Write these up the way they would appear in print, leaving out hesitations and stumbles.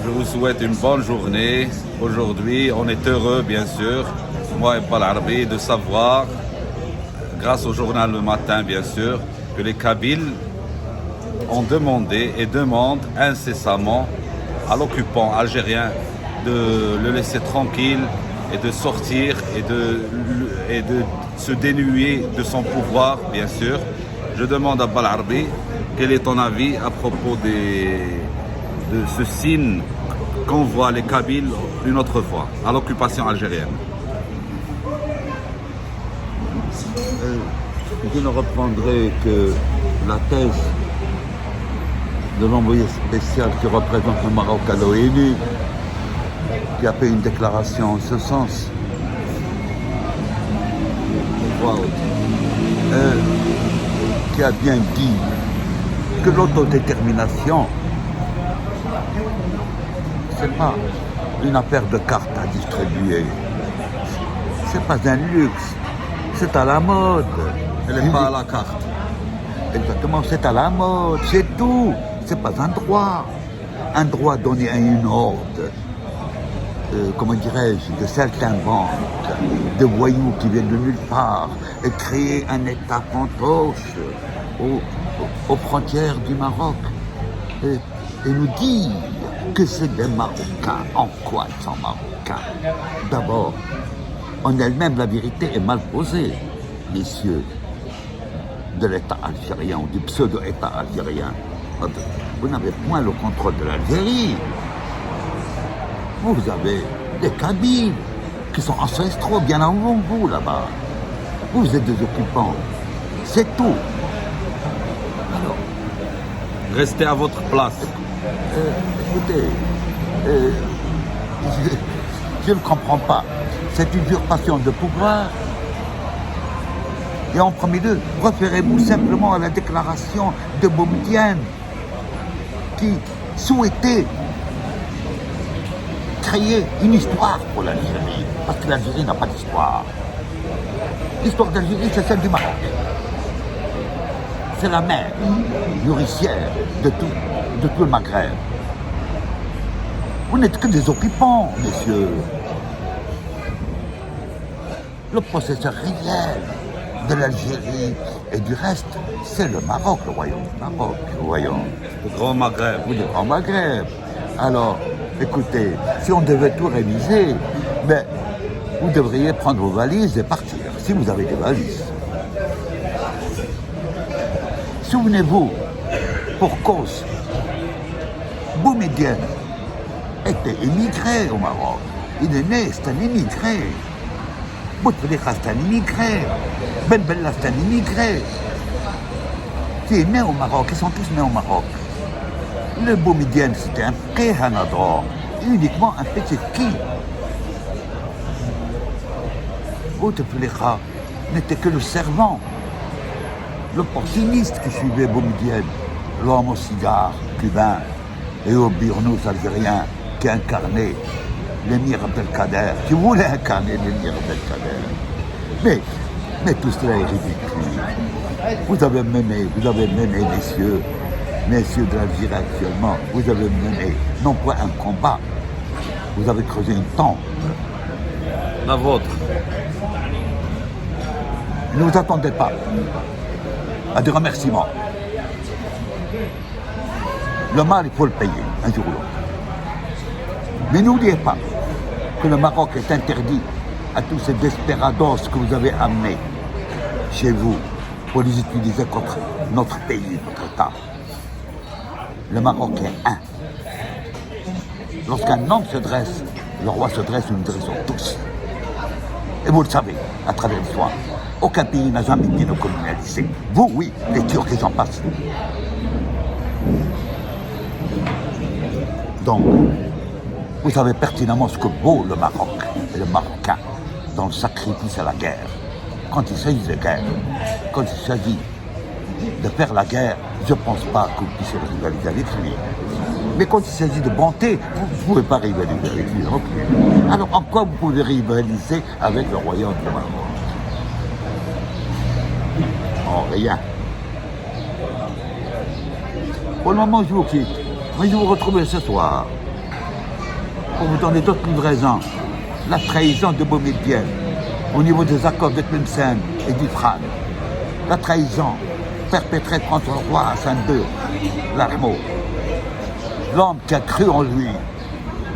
Je vous souhaite une bonne journée. Aujourd'hui, on est heureux, bien sûr, moi et Paul Arbi, de savoir, grâce au journal Le Matin, bien sûr, que les Kabyles ont demandé et demandent incessamment à l'occupant algérien de le laisser tranquille et de sortir et de se dénuer de son pouvoir, bien sûr. Je demande à Paul Arbi, quel est ton avis à propos de ce signe qu'envoient les Kabyles une autre fois à l'occupation algérienne? Je ne reprendrai que la thèse de l'envoyé spécial qui représente le Maroc à l'ONU, qui a fait une déclaration en ce sens. Qui a bien dit que l'autodétermination, c'est pas une affaire de cartes à distribuer. C'est pas un luxe. C'est à la mode. Elle n'est pas à la carte. Exactement, c'est à la mode, c'est tout. C'est pas un droit. Un droit donné à une horde, comment dirais-je, de saltimbanques, de voyous qui viennent de nulle part, et créer un État fantoche aux frontières du Maroc. Et nous dire que c'est des Marocains. En quoi ils sont Marocains? D'abord, en elle-même, la vérité est mal posée, messieurs, de l'État algérien ou du pseudo-État algérien. Vous n'avez point le contrôle de l'Algérie. Vous avez des Kabyles qui sont ancestraux bien avant vous là-bas. Vous êtes des occupants. C'est tout. Alors, restez à votre place. Écoutez, je ne comprends pas. Cette usurpation de pouvoir. Et en premier lieu, référez-vous simplement à la déclaration de Boumedienne qui souhaitait créer une histoire pour l'Algérie, parce que l'Algérie n'a pas d'histoire. L'histoire d'Algérie, c'est celle du Maroc. C'est la mère nourricière de tout le Maghreb. Vous n'êtes que des occupants, messieurs. Le possesseur réel de l'Algérie et du reste, c'est le Maroc, le royaume du Maroc, voyons. Le Grand Maghreb. Oui, le Grand Maghreb. Alors, écoutez, si on devait tout réviser, ben, vous devriez prendre vos valises et partir, si vous avez des valises. Souvenez-vous, pour cause, Boumedienne était immigré au Maroc. Il est né, c'est un immigré. Bouteflika, c'est un immigré. Ben Bella, c'est un immigré. Qui est né au Maroc, ils sont tous nés au Maroc. Le Boumedienne, c'était un Kéhanador, uniquement un petit qui. Bouteflika n'était que le servant, l'opportuniste qui suivait Boumedienne, l'homme au cigare cubain et au burnous algérien qui incarnait l'émir Abdelkader, qui voulait incarner l'émir Abdelkader. Mais tout cela est ridicule. Vous avez mené, messieurs de l'Algérie actuellement, vous avez mené non pas un combat, vous avez creusé une tombe. La vôtre. Ne vous attendez pas à des remerciements. Le mal, il faut le payer, un jour ou l'autre. Mais n'oubliez pas que le Maroc est interdit à tous ces desperados que vous avez amenés chez vous pour les utiliser contre notre pays, notre État. Le Maroc est un. Lorsqu'un homme se dresse, le roi se dresse, nous nous dressons tous. Et vous le savez, à travers l'histoire, aucun pays n'a jamais été colonialisé. Vous, oui, les Turcs, ils en passent. Donc, vous savez pertinemment ce que vaut le Maroc et le Marocain dans le sacrifice à la guerre. Quand il s'agit de guerre, quand il s'agit de faire la guerre, je ne pense pas que vous puissiez rivaliser avec lui. Mais quand il s'agit de bonté, vous ne pouvez pas rivaliser avec lui non plus. Alors en quoi vous pouvez rivaliser avec le royaume du Maroc? En rien. Pour le moment, je vous quitte. Mais je vous retrouve ce soir. pour vous donner d'autres livraisons. La trahison de Boumedienne au niveau des accords de Tlemcen et d'Ifrane. La trahison perpétrée contre le roi Hassan II, l'Armo. L'homme qui a cru en lui,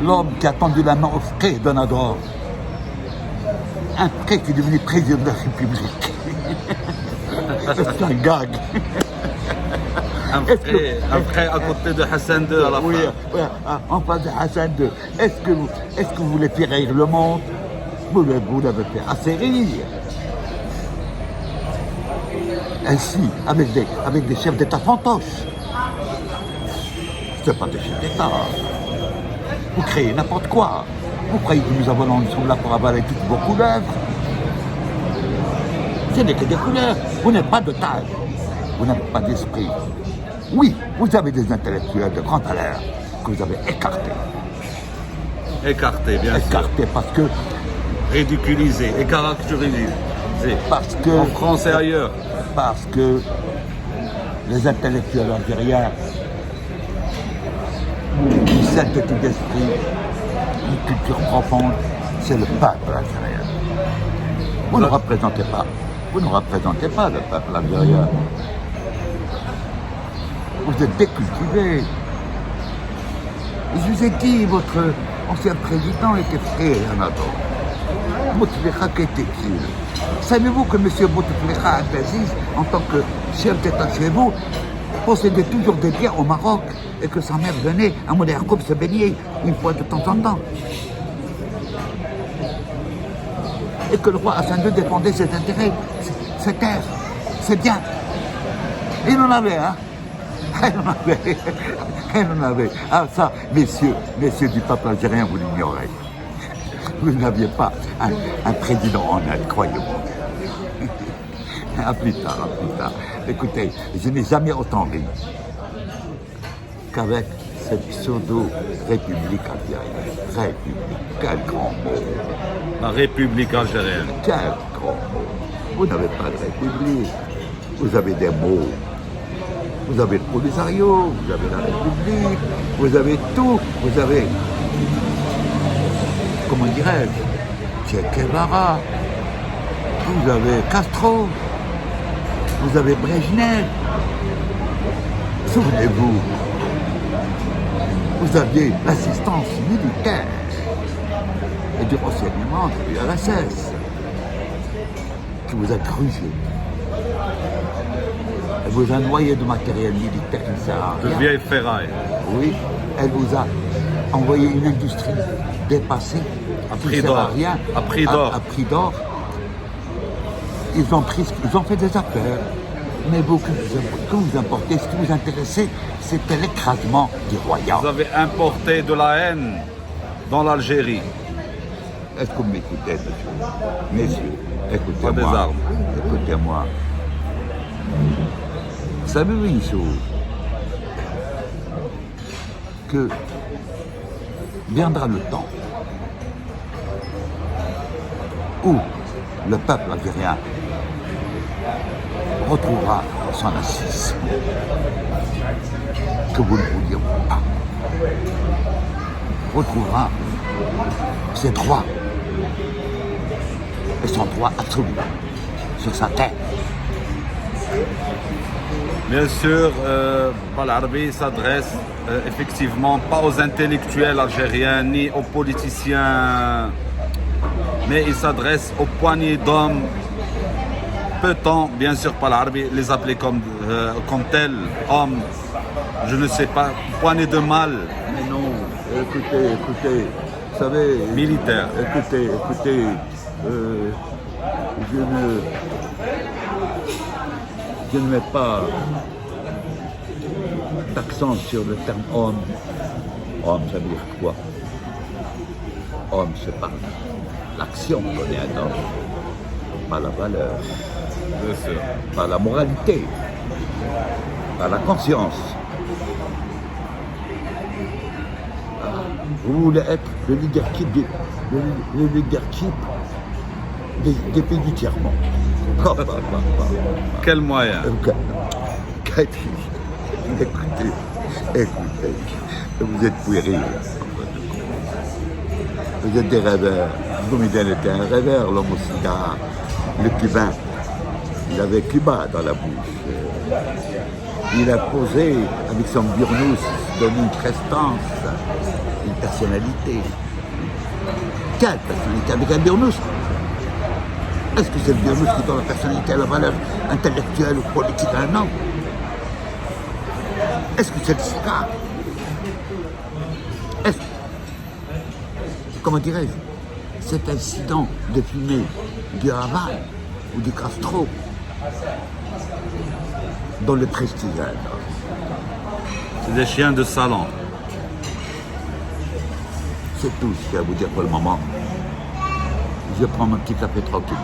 l'homme qui a tendu la main au frère Donador. Un frère qui est devenu président de la République. C'est un gag. Un frère à côté de Hassan II à la Oui, fin. oui, en face de Hassan II. Est-ce que vous voulez faire rire le monde? Vous l'avez fait assez rire. Ainsi, avec des chefs d'État fantoches. Ce pas des chefs d'État. Vous créez n'importe quoi. Vous croyez que nous sommes là pour avaler toutes vos couleurs? Ce n'est que des couleurs. Vous n'êtes pas de taille. Vous n'avez pas d'esprit. Oui, vous avez des intellectuels de grand talent que vous avez écartés. Écarté, bien sûr. Écartés parce que... Ridiculisé et caractérisé. Parce que... En France et ailleurs. Parce que les intellectuels algériens, une sainteté d'esprit, une culture profonde, c'est le peuple algérien. Vous ne représentez pas le peuple algérien. Vous êtes décultivé. Je vous ai dit, votre ancien président était frère Anadol. Bouteflika, qu'était-il? Savez-vous que M. Bouteflika Abdelaziz, en tant que chef d'État chez vous, possédait toujours des biens au Maroc et que sa mère venait à Moulay Yacoub se baigner une fois de temps en temps? Et que le roi Hassan II défendait ses intérêts, ses terres, ses biens. Il en avait, hein? Elle en avait. Ah ça, messieurs du peuple algérien, vous l'ignorez. Vous n'aviez pas un président honnête, croyez-moi. À plus tard. Écoutez, je n'ai jamais autant ri qu'avec cette pseudo-république algérienne. République, quel grand mot. La République algérienne. Quel grand mot. Vous n'avez pas de république. Vous avez des mots. Vous avez le Polisario, vous avez la République, vous avez tout, vous avez, comment dirais-je, Che Guevara, vous avez Castro, vous avez Brejnev. Souvenez-vous, vous aviez l'assistance militaire et du renseignement du RSS qui vous a grugé. Elle vous a noyé de matériel militaire qui ne sert à De rien. vieilles ferrailles. Oui, elle vous a envoyé une industrie dépassée. À qui prix ne sert à d'or. rien. À prix d'or. À prix d'or. Ils ont fait des affaires. Mais vous, que vous importez, ce qui vous intéressait, c'était l'écrasement du royaume. Vous avez importé de la haine dans l'Algérie. Est-ce que vous m'écoutez, messieurs? Écoutez-moi. Pas des armes. Écoutez-moi. Savez-vous une chose? Que viendra le temps où le peuple algérien retrouvera son assise. Que vous ne vouliez pas. Retrouvera ses droits et son droit absolu sur sa terre. Bien sûr, Balarabi s'adresse effectivement pas aux intellectuels algériens ni aux politiciens, mais il s'adresse aux poignées d'hommes. Peut-on, bien sûr, Balarabi, les appeler comme tels, hommes, je ne sais pas, poignées de mal. Mais non, écoutez, vous savez... Militaire. Écoutez, je ne mets pas d'accent sur le terme homme. Homme, ça veut dire quoi? Homme, c'est par l'action donnée à un homme, pas la valeur, Bien sûr. pas la moralité, pas la conscience. Vous voulez être le leadership des pays du tiers-monde. Quel moyen? Écoutez, vous êtes puéril. Vous êtes des rêveurs. Boumedienne était un rêveur, l'homme au cigare. Le Cubain, il avait Cuba dans la bouche. Il a posé avec son burnous, donné une prestance, une personnalité. Quelle personnalité avec un burnous? Est-ce que c'est le burnous qui donne la personnalité, la valeur intellectuelle ou politique à un homme? Est-ce que c'est le cigare? Est-ce, comment dirais-je, cet incident de fumée du Havane ou du Castro dans le prestige? C'est des chiens de salon. C'est tout ce qu'il y a à vous dire pour le moment. Je prends mon petit café tranquille.